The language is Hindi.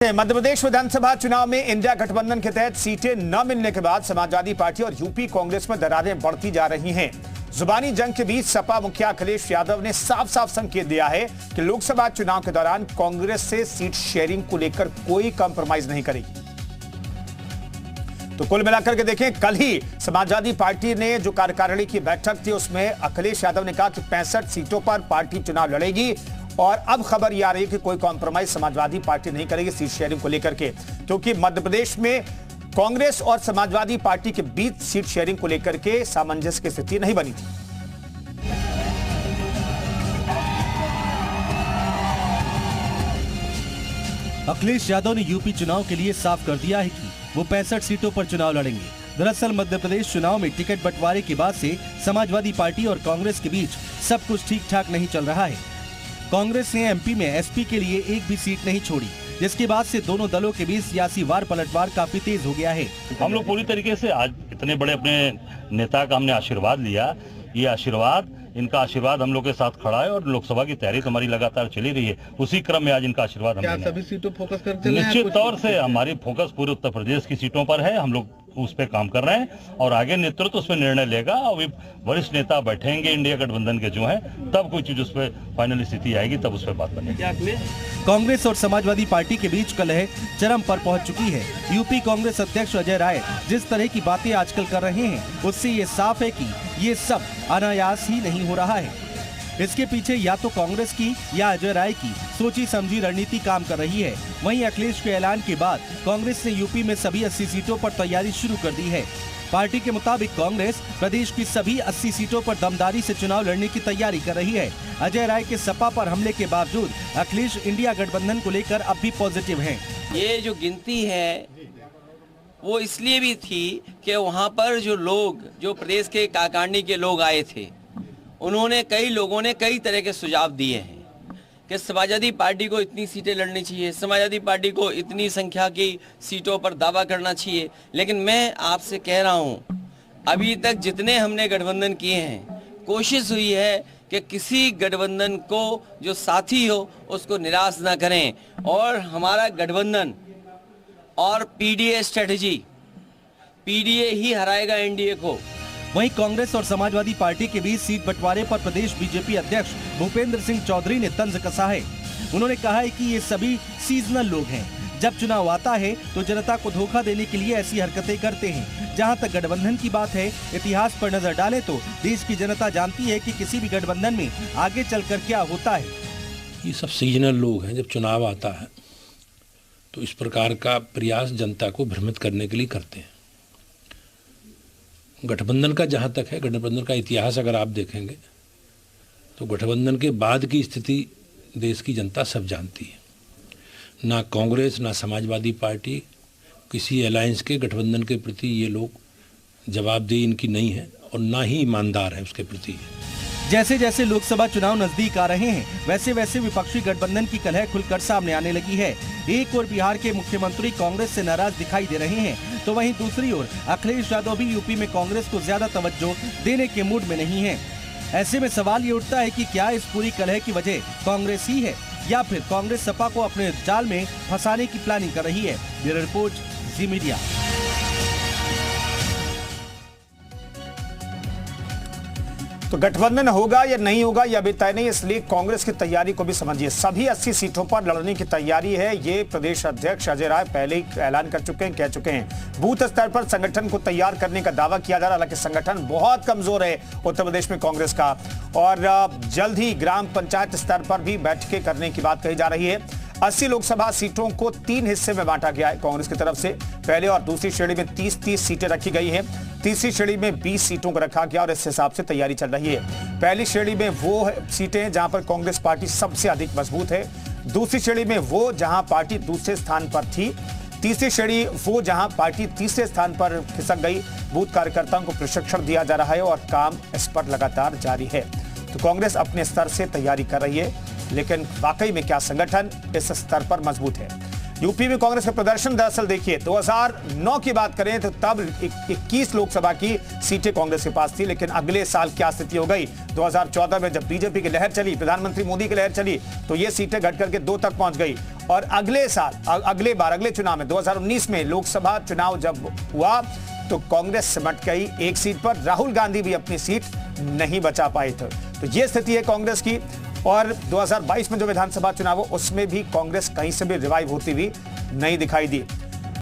मध्य प्रदेश विधानसभा चुनाव में इंडिया गठबंधन के तहत सीटें न मिलने के बाद समाजवादी पार्टी और यूपी कांग्रेस में दरारें बढ़ती जा रही हैं। जुबानी जंग के बीच सपा मुखिया अखिलेश यादव ने साफ साफ संकेत दिया है कि लोकसभा चुनाव के दौरान कांग्रेस से सीट शेयरिंग को लेकर कोई कॉम्प्रोमाइज नहीं करेगी। तो कुल मिलाकर के देखें, कल ही समाजवादी पार्टी ने जो कार्यकारिणी की बैठक थी उसमें अखिलेश यादव ने कहा कि 65 सीटों पर पार्टी चुनाव लड़ेगी और अब खबर यह आ रही है कि कोई कॉम्प्रोमाइज समाजवादी पार्टी नहीं करेगी सीट शेयरिंग को लेकर के, क्योंकि मध्य प्रदेश में कांग्रेस और समाजवादी पार्टी के बीच सीट शेयरिंग को लेकर के सामंजस्य की स्थिति नहीं बनी थी। अखिलेश यादव ने यूपी चुनाव के लिए साफ कर दिया है कि वो 65 सीटों पर चुनाव लड़ेंगे। दरअसल मध्य प्रदेश चुनाव में टिकट बंटवारे के बाद से समाजवादी पार्टी और कांग्रेस के बीच सब कुछ ठीक ठाक नहीं चल रहा है। कांग्रेस ने एमपी में एसपी के लिए एक भी सीट नहीं छोड़ी, जिसके बाद से दोनों दलों के बीच सियासी वार पलटवार काफी तेज हो गया है। हम लोग पूरी तरीके से आज इतने बड़े अपने नेता का हमने आशीर्वाद लिया, ये आशीर्वाद इनका आशीर्वाद हम लोग के साथ खड़ा है और लोकसभा की तैयारी तो हमारी लगातार चली रही है। उसी क्रम में आज इनका आशीर्वाद हम सभी सीटों फोकस करते हैं। निश्चित तौर से हमारी फोकस पूरे उत्तर प्रदेश की सीटों पर है। हम लोग उस पर काम कर रहे हैं और आगे नेतृत्व उस पर निर्णय लेगा। अभी वरिष्ठ नेता बैठेंगे इंडिया गठबंधन के जो हैं, तब कोई चीज उस पर फाइनल स्थिति आएगी, तब उस पर बात बनेगी। कांग्रेस और समाजवादी पार्टी के बीच कलह चरम पर पहुंच चुकी है। यूपी कांग्रेस अध्यक्ष अजय राय जिस तरह की बातें आजकल कर रहे हैं, उससे ये साफ है कि ये सब अनायास ही नहीं हो रहा है। इसके पीछे या तो कांग्रेस की या अजय राय की सोची समझी रणनीति काम कर रही है। वहीं अखिलेश के ऐलान के बाद कांग्रेस ने यूपी में सभी 80 सीटों पर तैयारी शुरू कर दी है। पार्टी के मुताबिक कांग्रेस प्रदेश की सभी 80 सीटों पर दमदारी से चुनाव लड़ने की तैयारी कर रही है। अजय राय के सपा पर हमले के बावजूद अखिलेश इंडिया गठबंधन को लेकर अब भी पॉजिटिव हैं। ये जो गिनती है वो इसलिए भी थी कि वहाँ पर जो प्रदेश के कार्यकारिणी के लोग आए थे, उन्होंने कई लोगों ने कई तरह के सुझाव दिए हैं कि समाजवादी पार्टी को इतनी सीटें लड़नी चाहिए, समाजवादी पार्टी को इतनी संख्या की सीटों पर दावा करना चाहिए। लेकिन मैं आपसे कह रहा हूं, अभी तक जितने हमने गठबंधन किए हैं, कोशिश हुई है कि किसी गठबंधन को जो साथी हो उसको निराश ना करें और हमारा गठबंधन और पीडीए स्ट्रेटेजी, पीडीए ही हराएगा एनडीए को। वहीं कांग्रेस और समाजवादी पार्टी के बीच सीट बंटवारे पर प्रदेश बीजेपी अध्यक्ष भूपेंद्र सिंह चौधरी ने तंज कसा है। उन्होंने कहा है कि ये सभी सीजनल लोग हैं। जब चुनाव आता है तो जनता को धोखा देने के लिए ऐसी हरकतें करते हैं। जहां तक गठबंधन की बात है, इतिहास पर नजर डालें तो देश की जनता जानती है कि किसी भी गठबंधन में आगे चलकर क्या होता है। ये सब सीजनल लोग हैं। जब चुनाव आता है तो इस प्रकार का प्रयास जनता को भ्रमित करने के लिए करते हैं। गठबंधन का जहाँ तक है, गठबंधन का इतिहास अगर आप देखेंगे तो गठबंधन के बाद की स्थिति देश की जनता सब जानती है। ना कांग्रेस ना समाजवादी पार्टी किसी अलायंस के गठबंधन के प्रति ये लोग जवाबदेही इनकी नहीं है और ना ही ईमानदार है उसके प्रति। जैसे जैसे लोकसभा चुनाव नजदीक आ रहे हैं, वैसे वैसे विपक्षी गठबंधन की कलह खुलकर सामने आने लगी है। एक ओर बिहार के मुख्यमंत्री कांग्रेस से नाराज दिखाई दे रहे हैं, तो वहीं दूसरी ओर अखिलेश यादव भी यूपी में कांग्रेस को ज्यादा तवज्जो देने के मूड में नहीं है। ऐसे में सवाल ये उठता है कि क्या इस पूरी कलह की वजह कांग्रेस ही है या फिर कांग्रेस सपा को अपने जाल में फंसाने की प्लानिंग कर रही है। ब्यूरो रिपोर्ट, जी मीडिया। तो गठबंधन होगा या नहीं होगा यह अभी तय नहीं, इसलिए कांग्रेस की तैयारी को भी समझिए। सभी 80 सीटों पर लड़ने की तैयारी है, ये प्रदेश अध्यक्ष अजय राय पहले ही ऐलान कर चुके हैं, कह चुके हैं। बूथ स्तर पर संगठन को तैयार करने का दावा किया जा रहा है। हालांकि संगठन बहुत कमजोर है उत्तर प्रदेश में कांग्रेस का, और जल्द ही ग्राम पंचायत स्तर पर भी बैठकें करने की बात कही जा रही है। 80 लोकसभा सीटों को 3 हिस्से में बांटा गया है कांग्रेस की तरफ से। पहले और दूसरी श्रेणी में 30-30 सीटें रखी गई हैं। तीसरी श्रेणी में 20 सीटों को रखा गया और इस हिसाब से तैयारी चल रही है। पहली श्रेणी में वो सीटें जहां पर कांग्रेस पार्टी सबसे अधिक मजबूत है। दूसरी श्रेणी में वो जहां पार्टी दूसरे स्थान पर थी। तीसरी श्रेणी वो जहां पार्टी तीसरे स्थान पर खिसक गई। बूथ कार्यकर्ताओं को प्रशिक्षण दिया जा रहा है और काम इस पर लगातार जारी है। तो कांग्रेस अपने स्तर से तैयारी कर रही है, लेकिन वाकई में क्या संगठन इस स्तर पर मजबूत है? यूपी में कांग्रेस का प्रदर्शन दरअसल देखिए 2009 की बात करें तो तब 21 लोकसभा की सीटें कांग्रेस के पास थी, लेकिन अगले साल क्या स्थिति हो गई 2014 में जब बीजेपी की लहर चली, प्रधानमंत्री मोदी की लहर चली, तो ये सीटें घट करके 2 तक पहुंच गई। और अगले साल अगले चुनाव में 2019 में लोकसभा चुनाव जब हुआ तो कांग्रेस सिमट गई 1 सीट पर, राहुल गांधी भी अपनी सीट नहीं बचा पाए थे। तो ये स्थिति है कांग्रेस की। और 2022 में जो विधानसभा चुनाव हो उसमें भी कांग्रेस कहीं से भी रिवाइव होती हुई नहीं दिखाई दी।